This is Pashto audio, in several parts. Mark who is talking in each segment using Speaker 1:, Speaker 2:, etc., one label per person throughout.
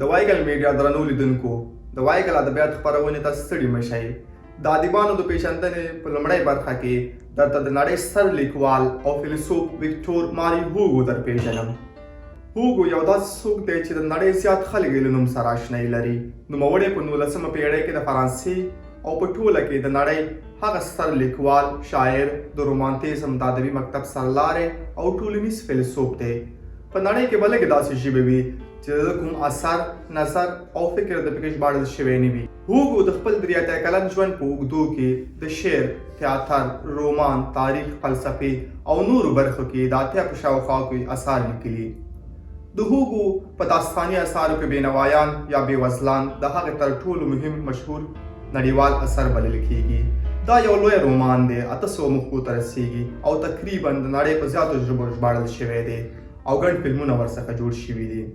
Speaker 1: د وایګل میډیا درنو لیدونکو د وایګل ادبیات خپرونې ته ستړي مه شئ. د ادیبانو د پیژندنې په لومړۍ برخه کې درته د نړۍ ستر لیکوال او فیلسوف ویکټور ماري هوګو در پیژنم. هوګو یو داسې څوک دی چې د نړۍ زیات خلک له نوم سره اشنایي لري. نوموړی په 19مه پیړۍ کې د فرانسې او په ټوله کې د نړۍ هغه ستر لیکوال، شاعر، د رومانتیزم د ادبي مکتب سرلاری او ټولنیز فیلسوف دی. په نړۍ کې به لږې داسې ژبې وي چې د کوم اثر، نظر او فکر د پکې ژباړل شوی نه وي. هوګو د خپل 83 کلن ژوند په اوږدو کې د شعر، تیاتر، رومان، تاریخ، فلسفې او نورو برخو کې د 80 په شاوخوا کې اثار لیکلي. د هوګو په داستاني اثارو کې بېنوایان یا بېوزلان د هغې تر ټولو مهم مشهور نړیوال اثر بلل کیږي. دا یو لوی رومان دی، 800 مخو ته رسیږي او تقریبا د نړۍ په زیاتو ژبو ژباړل شوی دی او ګڼ فلمونه ورڅخه جوړ شوي دي.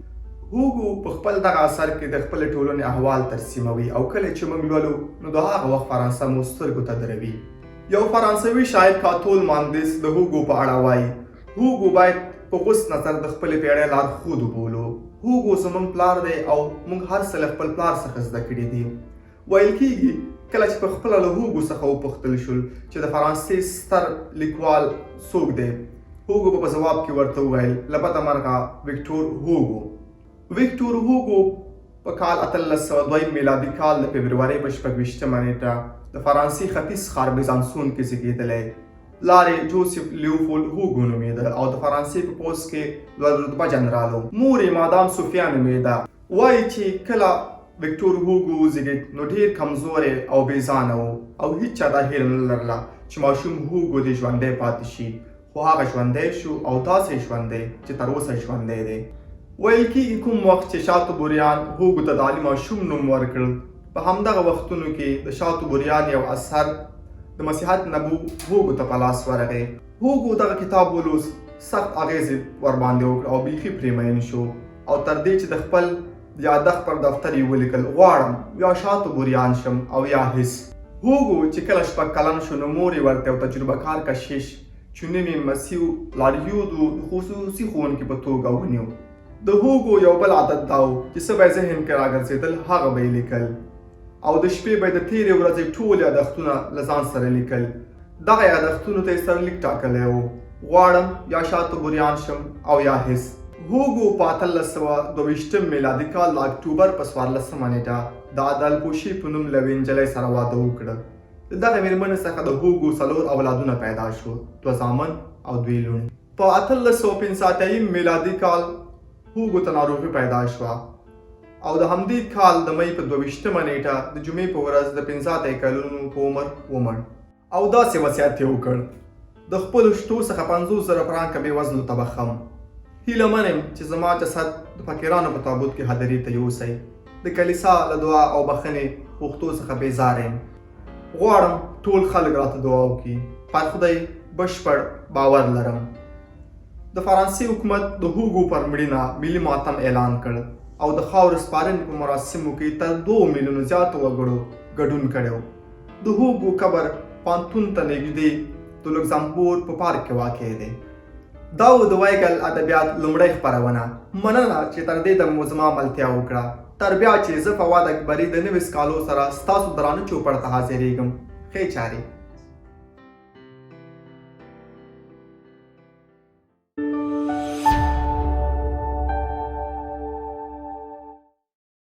Speaker 1: هوګو په خپل دغه اثر کې د خپلې ټولنې احوال ترسیموي او کله چې موږ لولو نو د هغه وخت فرانسه مو سترګو ته دروي. یو فرانسوي شاعر کاتول ماندس د هوګو په اړه وایي: هوګو باید په غوڅ نظر د خپلې پیړۍ لارښود وبولو. هوګو زموږ پلار دی او موږ هر څه له خپل پلار څخه زده کړي دي. ویل کېږي کله چې په خپله له هوګو څخه وپوښتل شول چې د فرانسې ستر لیکوال څوک دی، هوګو په ځواب کې ورته وویل: له بده مرغه ویکټور هوګو. ویکټور هوګو په کال 1802 میلادي کال د فبرورۍ په 26مه نیټه د فرانسې ختیځ ښار بیزانسون کې زیږېدلی. لارې جوزف لیوپولډ هوګو نومېده او د فرانسې په پوځ کې لوړ رتبه جنرال و. مور یې مادام سوفیا نومېده. وایي چې کله ویکټور هوګو زیږېد نو ډېر کمزوری او بېځانه و او هیچ چا دا هیله نه لرله چې ماشوم هوګو دې ژوندی پاتې شي، خو هغه ژوندی شو او داسې ژوندی چې تر اوسه ژوندی دی. ویل کېږي کوم وخت چې شاتوبریان هوګو ته د عالي ماشوم نوم ورکړ، په همدغه وختونو کې د شاتوبریان یو اثر د مسیحت نبو هوګو ته په لاس ورغی. هوګو دغه کتاب ولوست، سخت اغېزې ورباندې وکړ او بیخي پرې مین شو او تر دې چې د خپل یادښت پر دفتر یې ولیکل: غواړم یا شاتوبریان شم او یا هیڅ. هوګو چې کله 6 کلن شو نو مور یې ورته یو تجربه کار کشیش چې نوم یې مسیو لاریودو د خصوصي ښوونکي په توګه ونیو. د هوګو یو بل عادت دا و چې څه به یې ذهن کې راګرځېدل هغه به یې لیکل او د شپې به یې د تېرې ورځې ټول یادښتونه له ځان سره لیکل. دغه یادښتونو ته یې سرلیک ټاکلی و: غواړم یا شاتوبریان شم او یا هیڅ. هوګو په 1822 میلادي کال د اکتوبر په 14مه نیټه د عدالپوشي په نوم له یوې نجلۍ سره واده وکړه. د دغې مېرمنې څخه د هوګو 4 اولادونه پیدا شو، 2 زامن او 2 لوڼې. په 1885 میلادي کال هوګو ته ناروغي پیدا شوه او د همدې کال د مۍ په 22مه نیټه د جمعې په ورځ د 85 کلونو په عمر ومړ او داسې وصیت یې وکړ: د خپلو شتو څخه 50,000 فرانکه بېوزلو ته بخښم. هیله من یم چې زما جسد د فقیرانو په تابوت کې هدرې ته یوسئ. د کلیسا له دعا او بخښنې غوښتو څخه بېزاره یم. غواړم ټول خلک راته دعا وکړي. پر خدای بشپړ باور لرم. د فرانسې حکومت د هوګو پر مړینه ملي ماتم اعلان کړ او د خاورې سپارنې په مراسمو کې تر 2 میلیونو زیاتو وګړو ګډون کړی. د هوګو قبر پانتون ته نږدې د لوکزامبورګ په پارک کې واقع دی. دا و د وایګل ادبیات لومړۍ خپرونه. مننه چې تر دې دمه زما ملتیا وکړه. تر بیا چې زه فواد اکبري د نوي سکالو سره ستاسو درانه چوپړ ته حاضرېږم. ښې چارې.